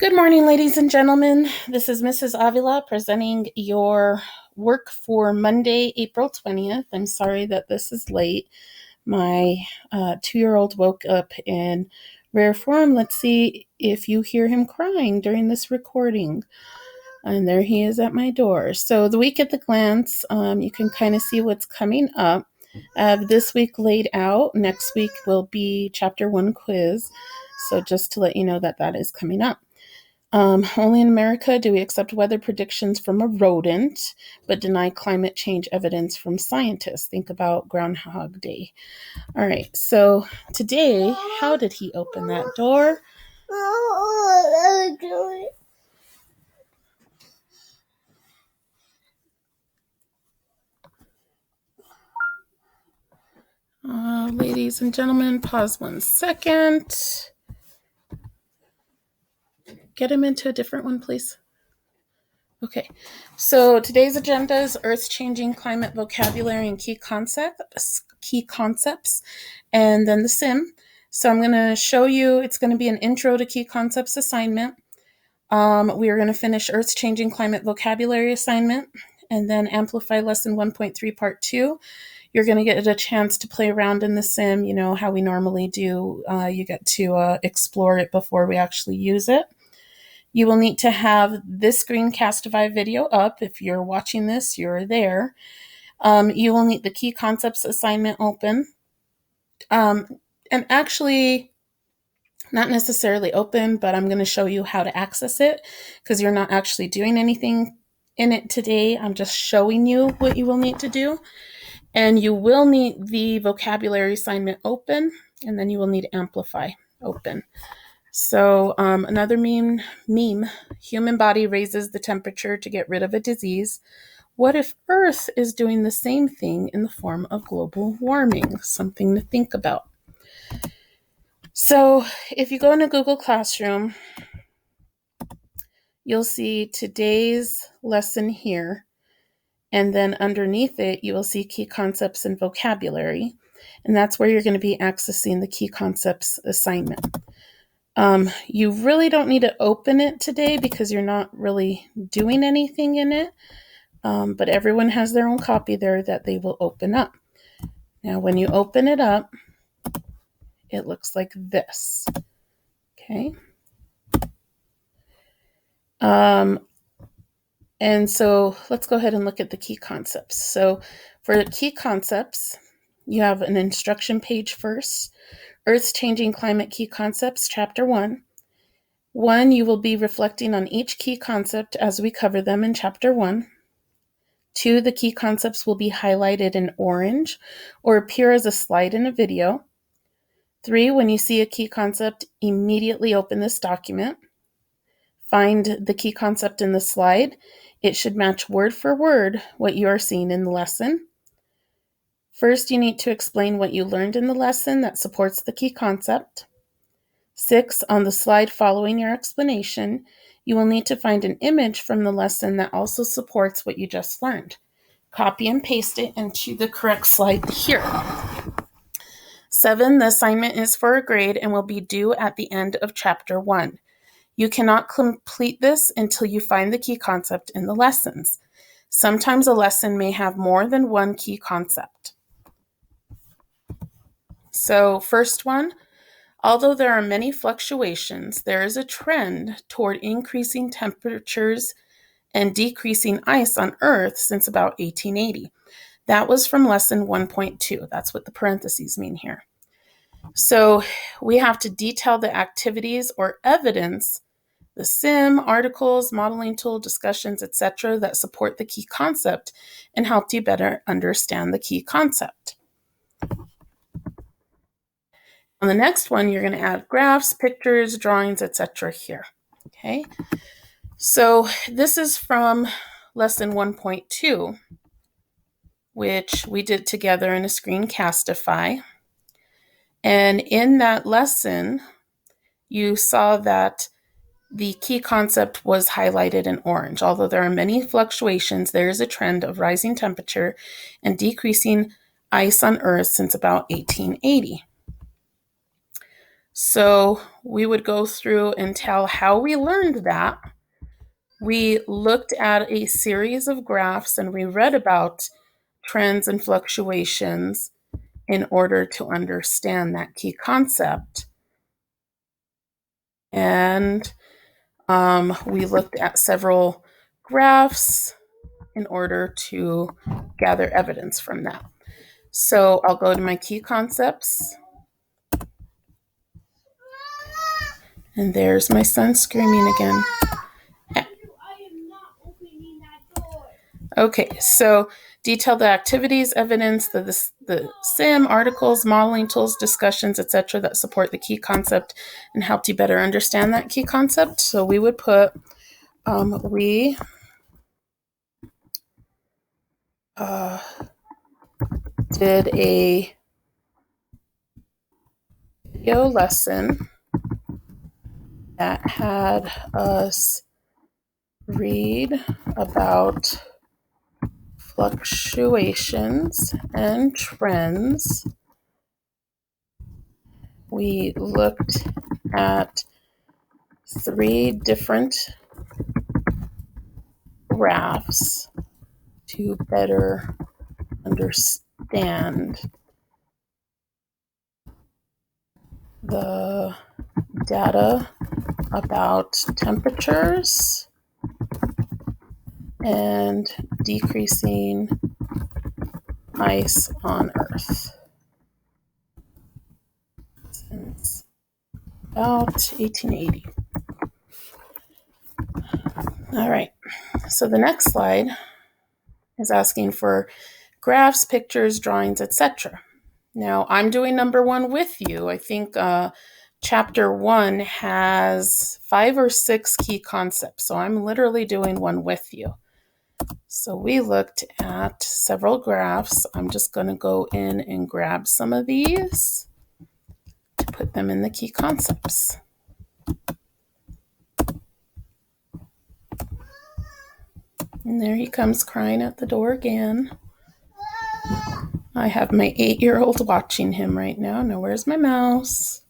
Good morning, ladies and gentlemen. This is Mrs. Avila presenting your work for Monday, April 20th. I'm sorry that this is late. My 2-year-old woke up in rare form. Let's see if you hear him crying during this recording. And there he is at my door. So the week at the glance, you can kind of see what's coming up. This week laid out. Next week will be Chapter 1 quiz. So just to let you know that that is coming up. Only in America do we accept weather predictions from a rodent, but deny climate change evidence from scientists. Think about Groundhog Day. All right, so today, how did he open that door? Ladies and gentlemen, pause 1 second. Get him into a different one, please. Okay, so today's agenda is Earth-changing climate vocabulary and key concepts, and then the sim. So I'm going to show you, it's going to be an intro to key concepts assignment. We are going to finish Earth-changing climate vocabulary assignment, and then amplify lesson 1.3 part 2. You're going to get a chance to play around in the sim, you know, how we normally do. You get to explore it before we actually use it. You will need to have this Screencastify video up. If you're watching this, you're there. You will need the key concepts assignment open. And actually, not necessarily open, but I'm going to show you how to access it because you're not actually doing anything in it today. I'm just showing you what you will need to do. And you will need the vocabulary assignment open, and then you will need Amplify open. So another meme, human body raises the temperature to get rid of a disease. What if Earth is doing the same thing in the form of global warming? Something to think about. So if you go into Google Classroom, you'll see today's lesson here. And then underneath it, you will see key concepts and vocabulary. And that's where you're going to be accessing the key concepts assignment. You really don't need to open it today because you're not really doing anything in it. But everyone has their own copy there that they will open up. Now, when you open it up, it looks like this. Okay. And so let's go ahead and look at the key concepts. So for the key concepts, you have an instruction page first. Earth's Changing Climate Key Concepts, Chapter 1. 1, you will be reflecting on each key concept as we cover them in Chapter 1. 2, the key concepts will be highlighted in orange or appear as a slide in a video. 3, when you see a key concept, immediately open this document. Find the key concept in the slide. It should match word for word what you are seeing in the lesson. First, you need to explain what you learned in the lesson that supports the key concept. 6, on the slide following your explanation, you will need to find an image from the lesson that also supports what you just learned. Copy and paste it into the correct slide here. 7, the assignment is for a grade and will be due at the end of Chapter 1. You cannot complete this until you find the key concept in the lessons. Sometimes a lesson may have more than one key concept. So first one, although there are many fluctuations, there is a trend toward increasing temperatures and decreasing ice on Earth since about 1880. That was from lesson 1.2. That's what the parentheses mean here. So we have to detail the activities or evidence, the sim, articles, modeling tool, discussions, etc. that support the key concept and help you better understand the key concept. On the next one, you're going to add graphs, pictures, drawings, etc. here. Okay. So this is from lesson 1.2, which we did together in a Screencastify. And in that lesson, you saw that the key concept was highlighted in orange. Although there are many fluctuations, there is a trend of rising temperature and decreasing ice on Earth since about 1880. So we would go through and tell how we learned that. We looked at a series of graphs and we read about trends and fluctuations in order to understand that key concept. And we looked at several graphs in order to gather evidence from that. So I'll go to my key concepts. And there's my son screaming again. Okay, so detail the activities, evidence, the sim, articles, modeling tools, discussions, etc. that support the key concept and helped you better understand that key concept. So we would put, we did a video lesson that had us read about fluctuations and trends. We looked at 3 different graphs to better understand the data about temperatures and decreasing ice on Earth since about 1880. All right, so the next slide is asking for graphs, pictures, drawings, etc. Now, I'm doing number 1 with you. I think chapter 1 has 5 or 6 key concepts, so I'm literally doing one with you. So we looked at several graphs. I'm just going to go in and grab some of these to put them in the key concepts. And there he comes crying at the door again. I have my 8-year-old watching him right now. Now, where's my mouse?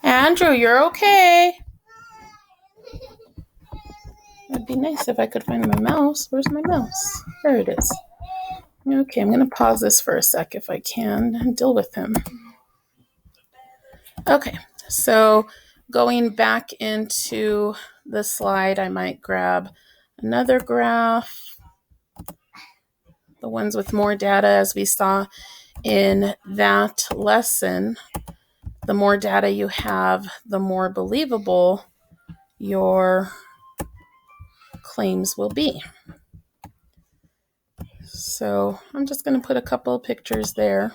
Andrew, you're okay. It'd be nice if I could find my mouse. Where's my mouse? There it is. Okay, I'm going to pause this for a sec if I can and deal with him. Okay, so going back into the slide, I might grab another graph. The ones with more data, as we saw in that lesson, the more data you have, the more believable your claims will be. So I'm just going to put a couple of pictures there.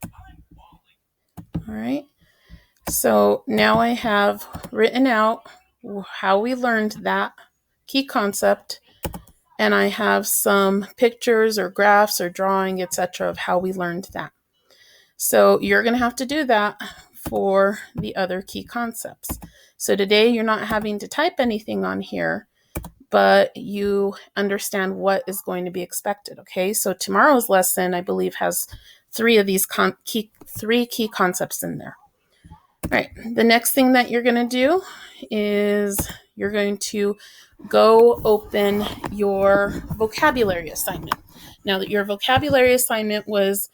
All right. So now I have written out how we learned that key concept, and I have some pictures or graphs or drawing, etc. of how we learned that. So you're going to have to do that for the other key concepts. So today you're not having to type anything on here, but you understand what is going to be expected. Okay, so tomorrow's lesson, I believe, has 3 of these three key concepts in there. All right, the next thing that you're going to do is you're going to go open your vocabulary assignment. Now that your vocabulary assignment was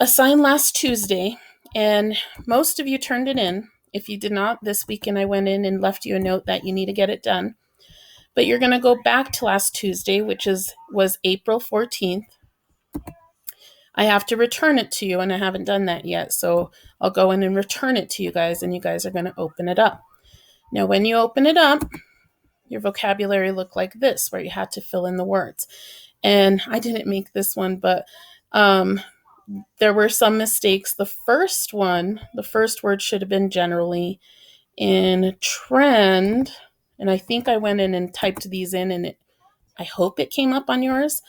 assigned last Tuesday, and most of you turned it in. If you did not, this weekend I went in and left you a note that you need to get it done. But you're going to go back to last Tuesday, which was April 14th. I have to return it to you, and I haven't done that yet. So I'll go in and return it to you guys, and you guys are going to open it up. Now, when you open it up, your vocabulary looked like this, where you had to fill in the words. And I didn't make this one, but there were some mistakes. The first word should have been generally. In trend, and I think I went in and typed these in, and I hope it came up on yours.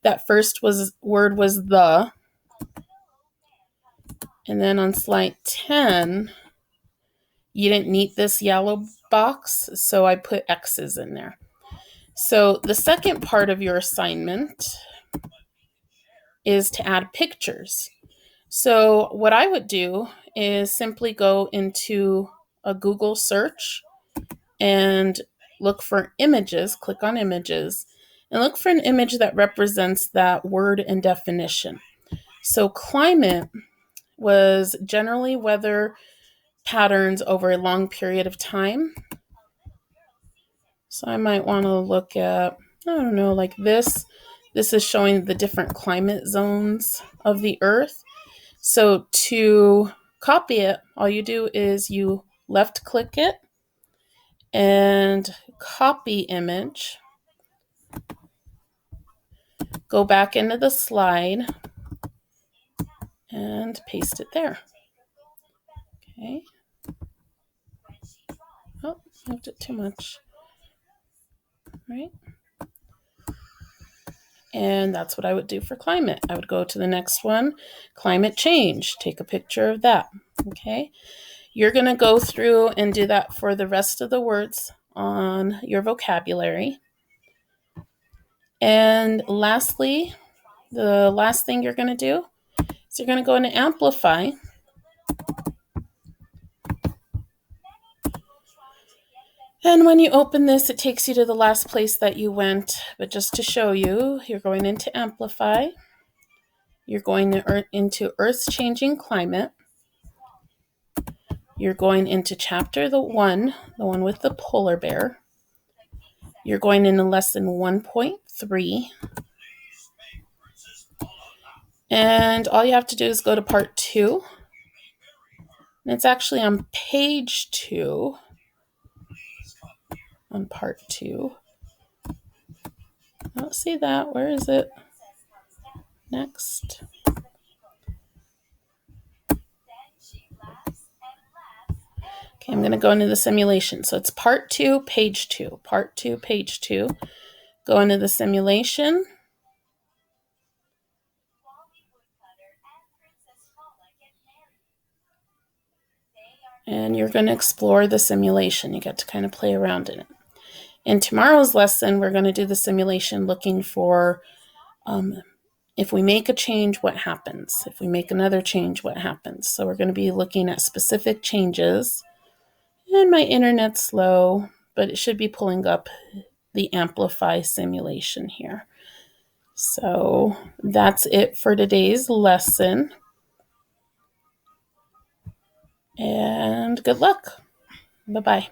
That first word was the. And then on slide 10, you didn't need this yellow box, so I put X's in there. So the second part of your assignment is to add pictures. So what I would do is simply go into a Google search and look for images, click on images, and look for an image that represents that word and definition. So climate was generally weather patterns over a long period of time. So I might want to look at, I don't know, like this. This is showing the different climate zones of the Earth. So to copy it, all you do is you left click it and copy image. Go back into the slide and paste it there. Okay. Oh, moved it too much. Right. And that's what I would do for climate. I would go to the next one, climate change, take a picture of that. Okay. You're going to go through and do that for the rest of the words on your vocabulary. And lastly, the last thing you're going to do is you're going to go into Amplify. And when you open this, it takes you to the last place that you went. But just to show you, you're going into Amplify. You're going into Earth's Changing Climate. You're going into chapter the one with the polar bear. You're going into lesson 1.3. And all you have to do is go to part 2. And it's actually on page 2. On part 2. I don't see that. Where is it? Next. Okay, I'm going to go into the simulation. So it's part 2, page 2. Part 2, page 2. Go into the simulation. And you're going to explore the simulation. You get to kind of play around in it. In tomorrow's lesson, we're going to do the simulation looking for if we make a change, what happens? If we make another change, what happens? So we're going to be looking at specific changes. And my internet's slow, but it should be pulling up the Amplify simulation here. So that's it for today's lesson. And good luck. Bye-bye.